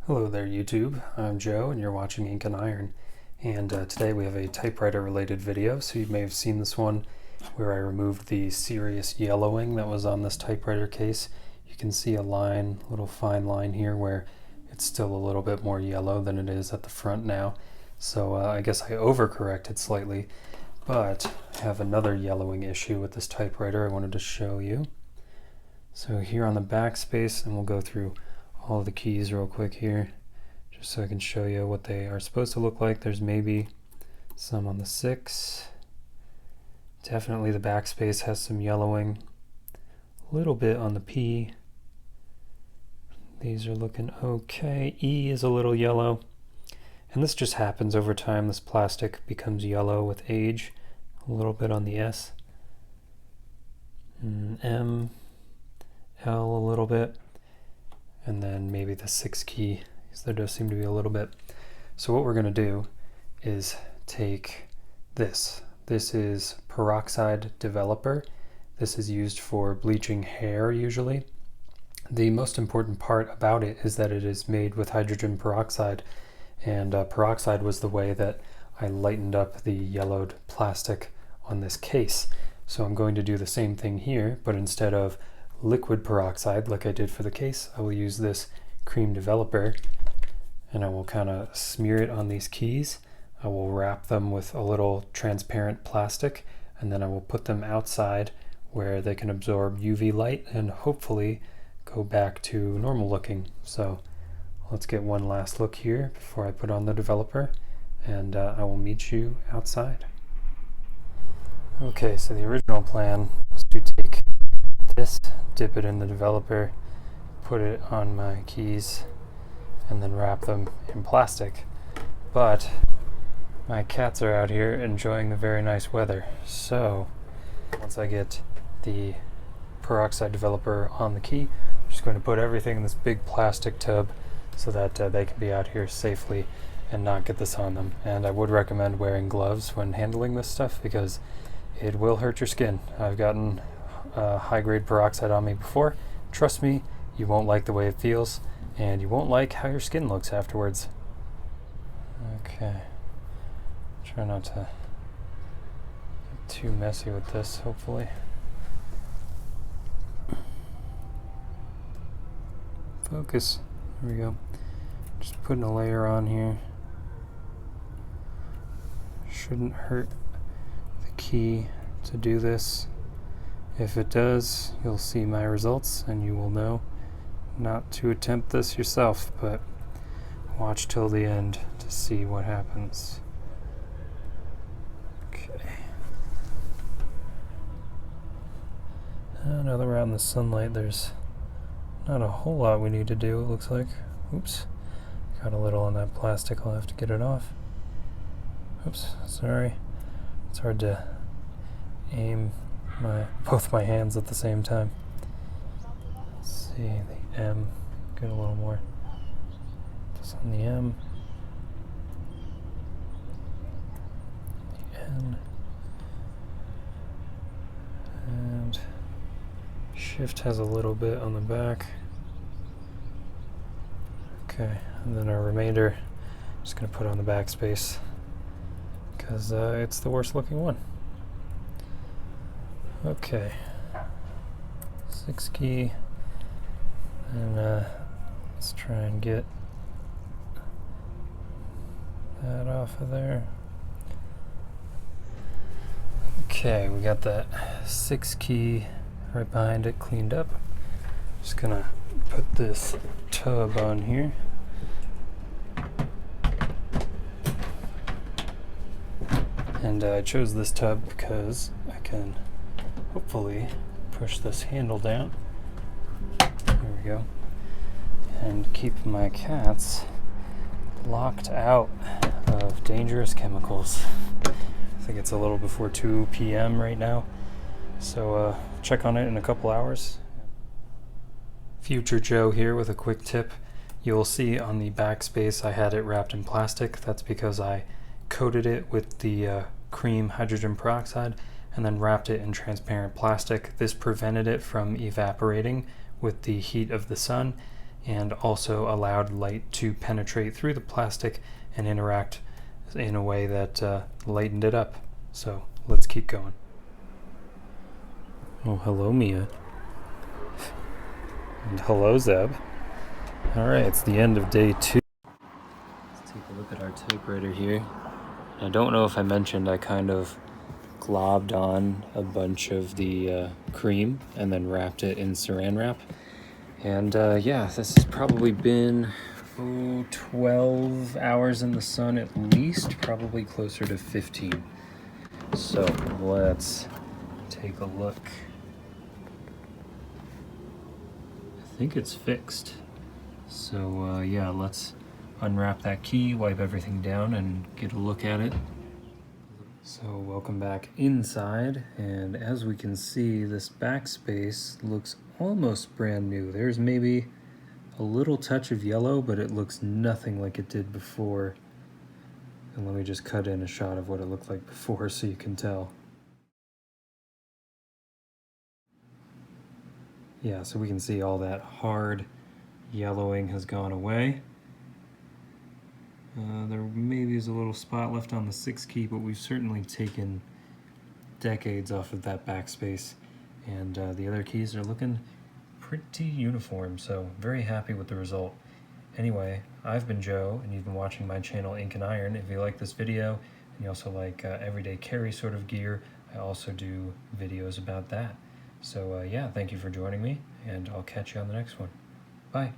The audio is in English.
Hello there YouTube, I'm Joe and you're watching Ink&Iron, and today we have a typewriter related video. So you may have seen this one where I removed the serious yellowing that was on this typewriter case. You can see a line, little fine line here where it's still a little bit more yellow than it is at the front now. So I guess I overcorrected slightly, but I have another yellowing issue with this typewriter I wanted to show you. So here on the backspace, and we'll go through all the keys real quick here just so I can show you what they are supposed to look like. There's maybe some on the 6. Definitely the backspace has some yellowing. A little bit on the P. These are looking okay. E is a little yellow. And this just happens over time. This plastic becomes yellow with age. A little bit on the S. M, L a little bit. And then maybe the 6 key, because there does seem to be a little bit. So what we're going to do is take this. This is Peroxide Developer. This is used for bleaching hair usually. The most important part about it is that it is made with hydrogen peroxide, and peroxide was the way that I lightened up the yellowed plastic on this case. So I'm going to do the same thing here, but instead of liquid peroxide like I did for the case, I will use this cream developer, and I will kind of smear it on these keys. I will wrap them with a little transparent plastic, and then I will put them outside where they can absorb UV light and hopefully go back to normal looking. So let's get one last look here before I put on the developer, and I will meet you outside. Okay, so the original plan was to take this, dip it in the developer, put it on my keys, and then wrap them in plastic. But my cats are out here enjoying the very nice weather. So once I get the peroxide developer on the key, I'm just going to put everything in this big plastic tub so that they can be out here safely and not get this on them. And I would recommend wearing gloves when handling this stuff because it will hurt your skin. I've gotten high-grade peroxide on me before. Trust me, you won't like the way it feels, and you won't like how your skin looks afterwards. Okay, try not to get too messy with this, hopefully. Focus, there we go. Just putting a layer on here. Shouldn't hurt the key to do this. If it does, you'll see my results and you will know not to attempt this yourself, but watch till the end to see what happens. Okay. Now that we're out in the sunlight, there's not a whole lot we need to do, it looks like. Oops. Got a little on that plastic, I'll have to get it off. Oops, sorry. It's hard to aim both my hands at the same time. Let's see, the M, get a little more. Just on the M. The N. And Shift has a little bit on the back. Okay, and then our remainder, just gonna put on the backspace because it's the worst looking one. Okay, 6 key, and let's try and get that off of there. Okay, we got that 6 key right behind it cleaned up. Just gonna put this tub on here. And I chose this tub because I can hopefully push this handle down. There we go. And keep my cats locked out of dangerous chemicals. I think it's a little before 2 p.m. right now. So check on it in a couple hours. Future Joe here with a quick tip. You'll see on the backspace I had it wrapped in plastic. That's because I coated it with the cream hydrogen peroxide and then wrapped it in transparent plastic. This prevented it from evaporating with the heat of the sun, and also allowed light to penetrate through the plastic and interact in a way that lightened it up. So let's keep going. Oh, hello, Mia. And hello, Zeb. All right, it's the end of day 2. Let's take a look at our typewriter here. I don't know if I mentioned I kind of globbed on a bunch of the cream and then wrapped it in saran wrap. And yeah, this has probably been 12 hours in the sun at least, probably closer to 15. So let's take a look. I think it's fixed. So yeah, let's unwrap that key, wipe everything down, and get a look at it. So welcome back inside, and as we can see, this backspace looks almost brand new. There's maybe a little touch of yellow, but it looks nothing like it did before. And let me just cut in a shot of what it looked like before so you can tell. Yeah, so we can see all that hard yellowing has gone away. There maybe is a little spot left on the 6 key, but we've certainly taken decades off of that backspace. And the other keys are looking pretty uniform, so very happy with the result. Anyway, I've been Joe, and you've been watching my channel Ink&Iron. If you like this video, and you also like everyday carry sort of gear, I also do videos about that. So yeah, thank you for joining me, and I'll catch you on the next one. Bye.